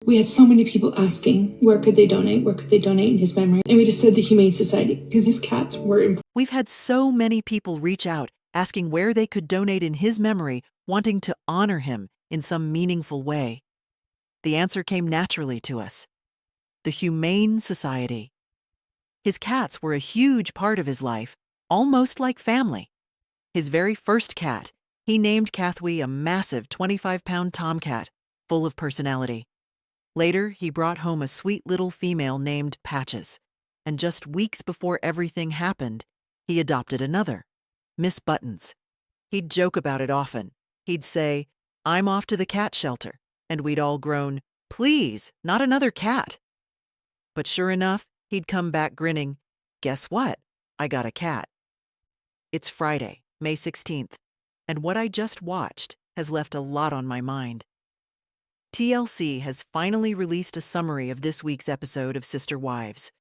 We had so many people asking where could they donate, in his memory. And we just said the Humane Society because his cats were important. We've had so many people reach out asking where they could donate in his memory, wanting to honor him in some meaningful way. The answer came naturally to us: the Humane Society. His cats were a huge part of his life, almost like family. His very first cat, he named Kathwy, a massive 25-pound tomcat, full of personality. Later, he brought home a sweet little female named Patches, and just weeks before everything happened, he adopted another, Miss Buttons. He'd joke about it often. He'd say, "I'm off to the cat shelter," and we'd all groan, "Please, not another cat." But sure enough, he'd come back grinning, "Guess what? I got a cat." It's Friday, May 16th, and what I just watched has left a lot on my mind. TLC has finally released a summary of this week's episode of Sister Wives.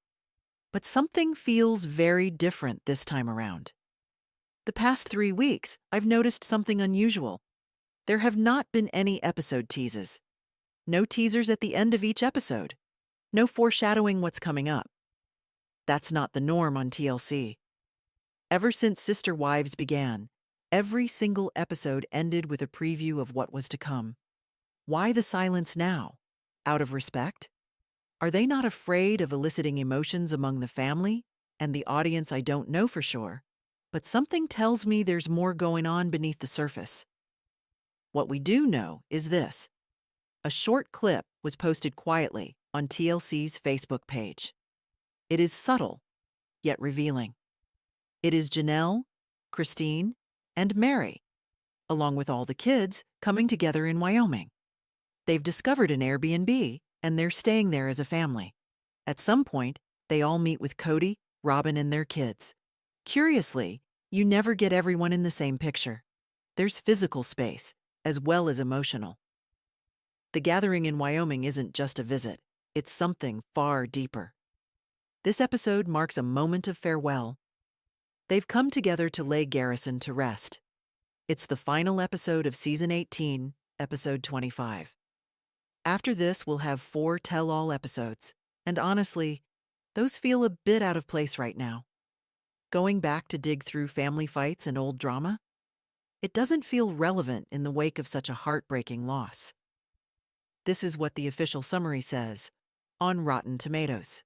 But something feels very different this time around. The past 3 weeks, I've noticed something unusual. There have not been any episode teases. No teasers at the end of each episode. No foreshadowing what's coming up. That's not the norm on TLC. Ever since Sister Wives began, every single episode ended with a preview of what was to come. Why the silence now? Out of respect? Are they not afraid of eliciting emotions among the family and the audience? I don't know for sure, but something tells me there's more going on beneath the surface. What we do know is this: a short clip was posted quietly on TLC's Facebook page. It is subtle, yet revealing. It is Janelle, Christine, and Mary, along with all the kids, coming together in Wyoming. They've discovered an Airbnb, and they're staying there as a family. At some point, they all meet with Kody, Robin, and their kids. Curiously, you never get everyone in the same picture. There's physical space, as well as emotional. The gathering in Wyoming isn't just a visit, it's something far deeper. This episode marks a moment of farewell. They've come together to lay Garrison to rest. It's the final episode of Season 18, Episode 25. After this, we'll have 4 tell-all episodes, and honestly, those feel a bit out of place right now. Going back to dig through family fights and old drama? It doesn't feel relevant in the wake of such a heartbreaking loss. This is what the official summary says on Rotten Tomatoes.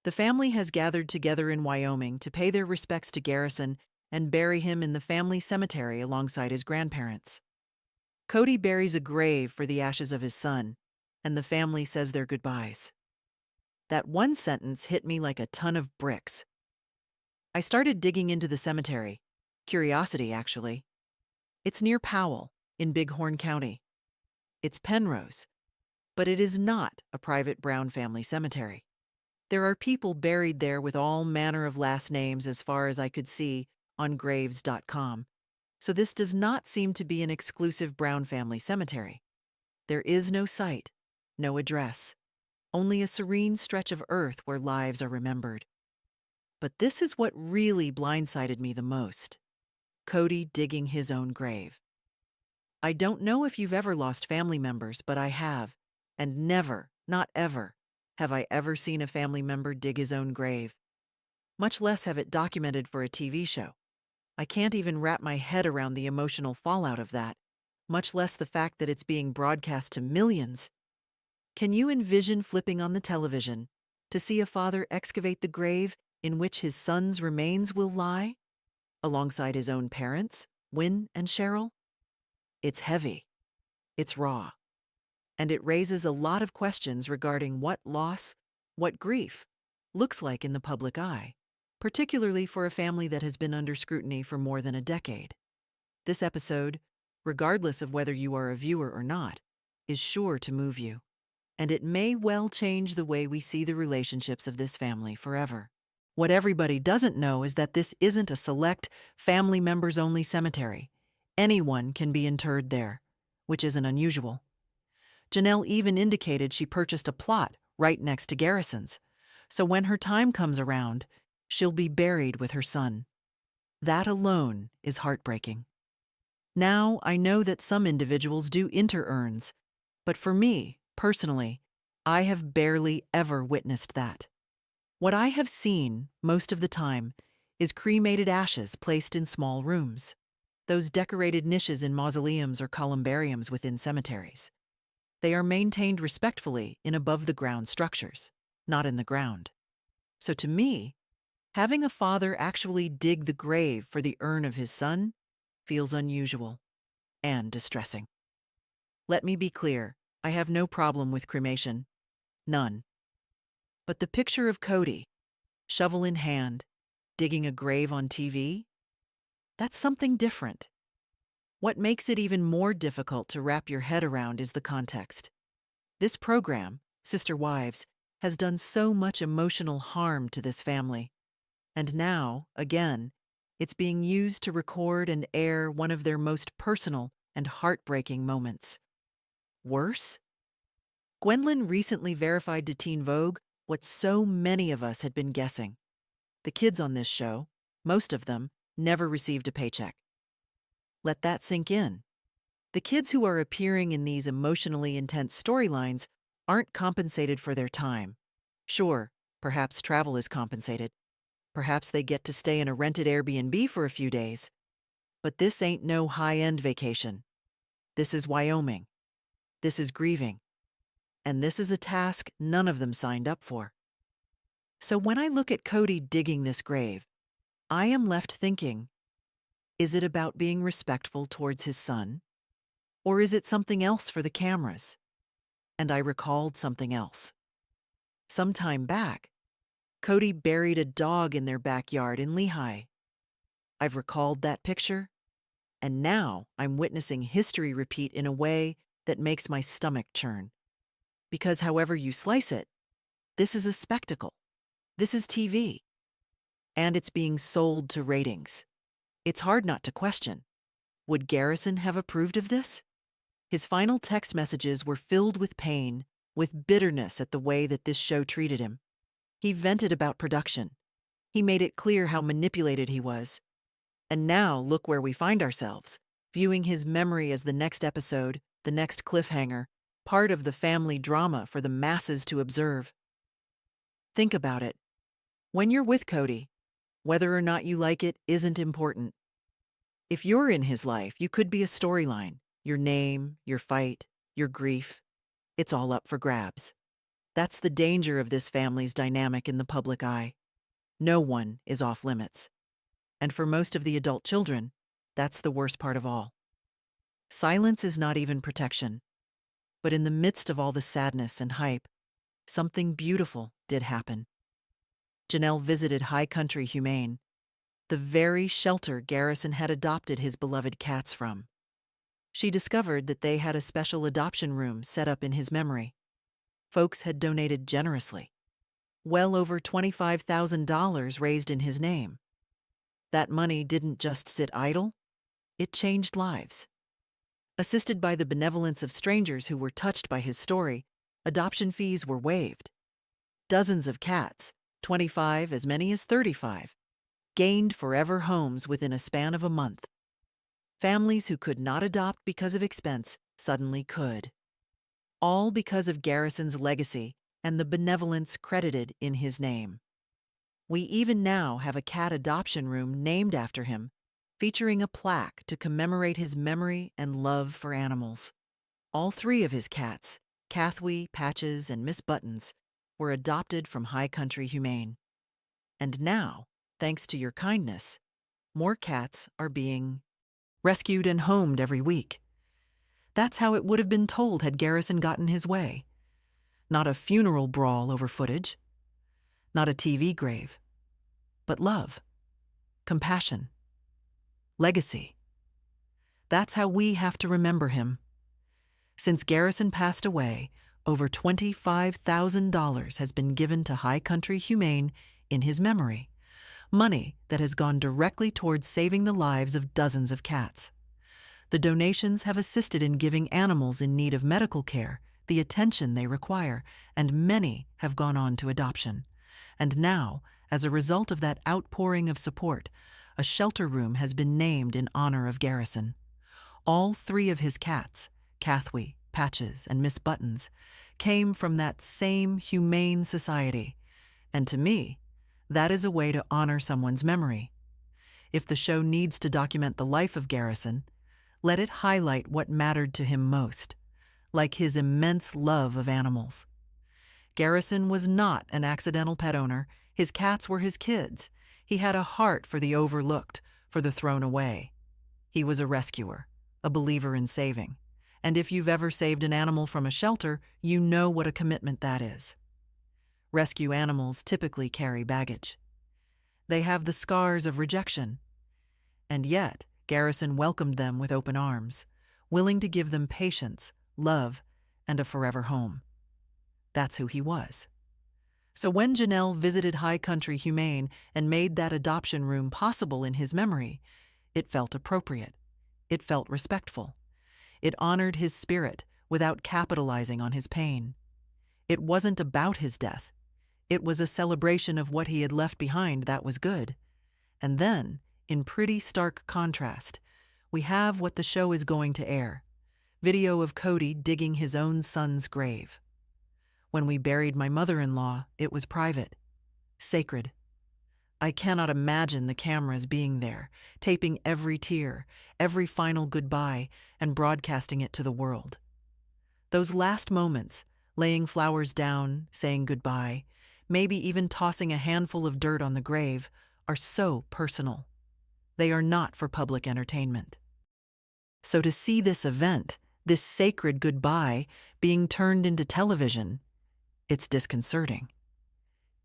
The family has gathered together in Wyoming to pay their respects to Garrison and bury him in the family cemetery alongside his grandparents. Kody buries a grave for the ashes of his son, and the family says their goodbyes. That one sentence hit me like a ton of bricks. I started digging into the cemetery. Curiosity, actually. It's near Powell, in Bighorn County. It's Penrose, but it is not a private Brown family cemetery. There are people buried there with all manner of last names as far as I could see on graves.com. So this does not seem to be an exclusive Brown family cemetery. There is no site, no address, only a serene stretch of earth where lives are remembered. But this is what really blindsided me the most: Kody digging his own grave. I don't know if you've ever lost family members, but I have, and never, not ever, have I ever seen a family member dig his own grave, much less have it documented for a TV show. I can't even wrap my head around the emotional fallout of that, much less the fact that it's being broadcast to millions. Can you envision flipping on the television to see a father excavate the grave in which his son's remains will lie, alongside his own parents, Wynn and Cheryl? It's heavy, it's raw, and it raises a lot of questions regarding what loss, what grief, looks like in the public eye, particularly for a family that has been under scrutiny for more than a decade. This episode, regardless of whether you are a viewer or not, is sure to move you, and it may well change the way we see the relationships of this family forever. What everybody doesn't know is that this isn't a select, family members-only cemetery. Anyone can be interred there, which isn't unusual. Janelle even indicated she purchased a plot right next to Garrison's, so when her time comes around, she'll be buried with her son. That alone is heartbreaking. Now, I know that some individuals do inter-urns, but for me, Personally, I have barely ever witnessed that. What I have seen most of the time is cremated ashes placed in small rooms, those decorated niches in mausoleums or columbariums within cemeteries. They are maintained respectfully in above-the-ground structures, not in the ground. So to me, having a father actually dig the grave for the urn of his son feels unusual and distressing. Let me be clear, I have no problem with cremation. None. But the picture of Kody, shovel in hand, digging a grave on TV, that's something different. What makes it even more difficult to wrap your head around is the context. This program, Sister Wives, has done so much emotional harm to this family. And now, again, it's being used to record and air one of their most personal and heartbreaking moments. Worse? Gwendolyn recently verified to Teen Vogue what so many of us had been guessing. The kids on this show, most of them, never received a paycheck. Let that sink in. The kids who are appearing in these emotionally intense storylines aren't compensated for their time. Sure, perhaps travel is compensated. Perhaps they get to stay in a rented Airbnb for a few days. But this ain't no high-end vacation. This is Wyoming. This is grieving. And this is a task none of them signed up for. So when I look at Kody digging this grave, I am left thinking, is it about being respectful towards his son? Or is it something else for the cameras? And I recalled something else. Some time back, Kody buried a dog in their backyard in Lehi. I've recalled that picture, and now I'm witnessing history repeat in a way that makes my stomach churn. Because however you slice it, this is a spectacle. This is TV. And it's being sold to ratings. It's hard not to question. Would Garrison have approved of this? His final text messages were filled with pain, with bitterness at the way that this show treated him. He vented about production. He made it clear how manipulated he was. And now look where we find ourselves, viewing his memory as the next episode, the next cliffhanger, part of the family drama for the masses to observe. Think about it. When you're with Kody, whether or not you like it isn't important. If you're in his life, you could be a storyline. Your name, your fight, your grief. It's all up for grabs. That's the danger of this family's dynamic in the public eye. No one is off limits. And for most of the adult children, that's the worst part of all. Silence is not even protection. But in the midst of all the sadness and hype, something beautiful did happen. Janelle visited High Country Humane, the very shelter Garrison had adopted his beloved cats from. She discovered that they had a special adoption room set up in his memory. Folks had donated generously. Well over $25,000 raised in his name. That money didn't just sit idle, it changed lives. Assisted by the benevolence of strangers who were touched by his story, adoption fees were waived. Dozens of cats, 25 as many as 35, gained forever homes within a span of a month. Families who could not adopt because of expense suddenly could. All because of Garrison's legacy and the benevolence credited in his name. We even now have a cat adoption room named after him, featuring a plaque to commemorate his memory and love for animals. All three of his cats, Kathwy, Patches, and Miss Buttons, were adopted from High Country Humane. And now, thanks to your kindness, more cats are being rescued and homed every week. That's how it would have been told had Garrison gotten his way. Not a funeral brawl over footage, not a TV grave, but love, compassion, legacy. That's how we have to remember him. Since Garrison passed away, over $25,000 has been given to High Country Humane in his memory, money that has gone directly towards saving the lives of dozens of cats. The donations have assisted in giving animals in need of medical care the attention they require, and many have gone on to adoption. And now, as a result of that outpouring of support, a shelter room has been named in honor of Garrison. All three of his cats, Kathwy, Patches, and Miss Buttons, came from that same humane society. And to me, that is a way to honor someone's memory. If the show needs to document the life of Garrison, let it highlight what mattered to him most, like his immense love of animals. Garrison was not an accidental pet owner. His cats were his kids. He had a heart for the overlooked, for the thrown away. He was a rescuer, a believer in saving. And if you've ever saved an animal from a shelter, you know what a commitment that is. Rescue animals typically carry baggage. They have the scars of rejection. And yet, Garrison welcomed them with open arms, willing to give them patience, love, and a forever home. That's who he was. So when Janelle visited High Country Humane and made that adoption room possible in his memory, it felt appropriate. It felt respectful. It honored his spirit without capitalizing on his pain. It wasn't about his death. It was a celebration of what he had left behind that was good. And then, in pretty stark contrast, we have what the show is going to air: video of Kody digging his own son's grave. When we buried my mother-in-law, it was private, sacred. I cannot imagine the cameras being there, taping every tear, every final goodbye, and broadcasting it to the world. Those last moments, laying flowers down, saying goodbye, maybe even tossing a handful of dirt on the grave, are so personal. They are not for public entertainment. So to see this event, this sacred goodbye, being turned into television, it's disconcerting.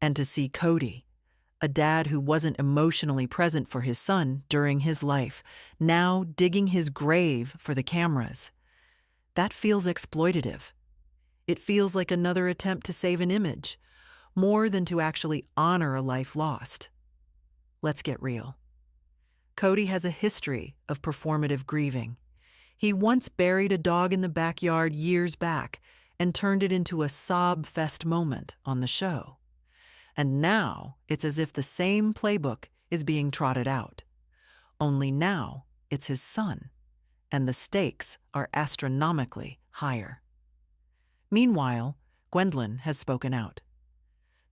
And to see Kody, a dad who wasn't emotionally present for his son during his life, now digging his grave for the cameras, that feels exploitative. It feels like another attempt to save an image, more than to actually honor a life lost. Let's get real. Kody has a history of performative grieving. He once buried a dog in the backyard years back and turned it into a sob-fest moment on the show. And now it's as if the same playbook is being trotted out. Only now it's his son, and the stakes are astronomically higher. Meanwhile, Gwendolyn has spoken out.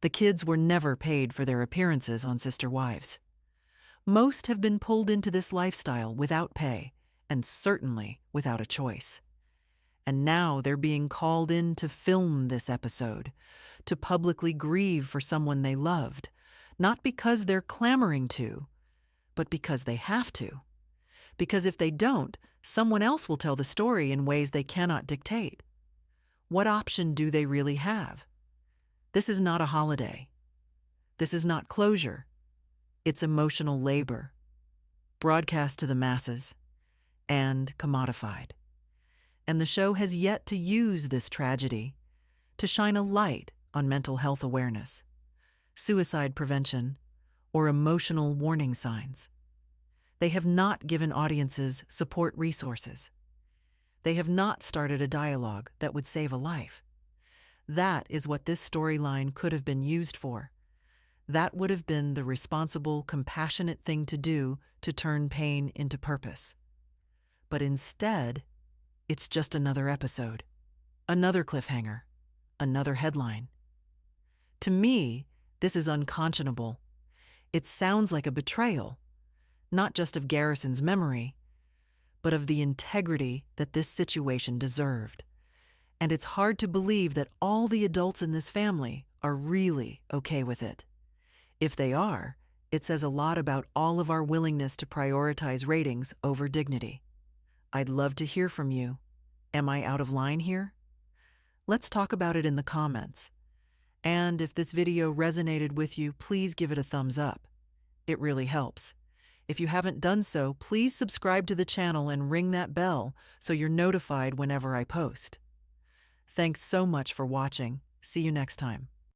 The kids were never paid for their appearances on Sister Wives. Most have been pulled into this lifestyle without pay, and certainly without a choice. And now they're being called in to film this episode, to publicly grieve for someone they loved, not because they're clamoring to, but because they have to. Because if they don't, someone else will tell the story in ways they cannot dictate. What option do they really have? This is not a holiday. This is not closure. It's emotional labor, broadcast to the masses, and commodified. And the show has yet to use this tragedy to shine a light on mental health awareness, suicide prevention, or emotional warning signs. They have not given audiences support resources. They have not started a dialogue that would save a life. That is what this storyline could have been used for. That would have been the responsible, compassionate thing to do to turn pain into purpose. But instead, it's just another episode, another cliffhanger, another headline. To me, this is unconscionable. It sounds like a betrayal, not just of Garrison's memory, but of the integrity that this situation deserved. And it's hard to believe that all the adults in this family are really okay with it. If they are, it says a lot about all of our willingness to prioritize ratings over dignity. I'd love to hear from you. Am I out of line here? Let's talk about it in the comments. And if this video resonated with you, please give it a thumbs up. It really helps. If you haven't done so, please subscribe to the channel and ring that bell so you're notified whenever I post. Thanks so much for watching. See you next time.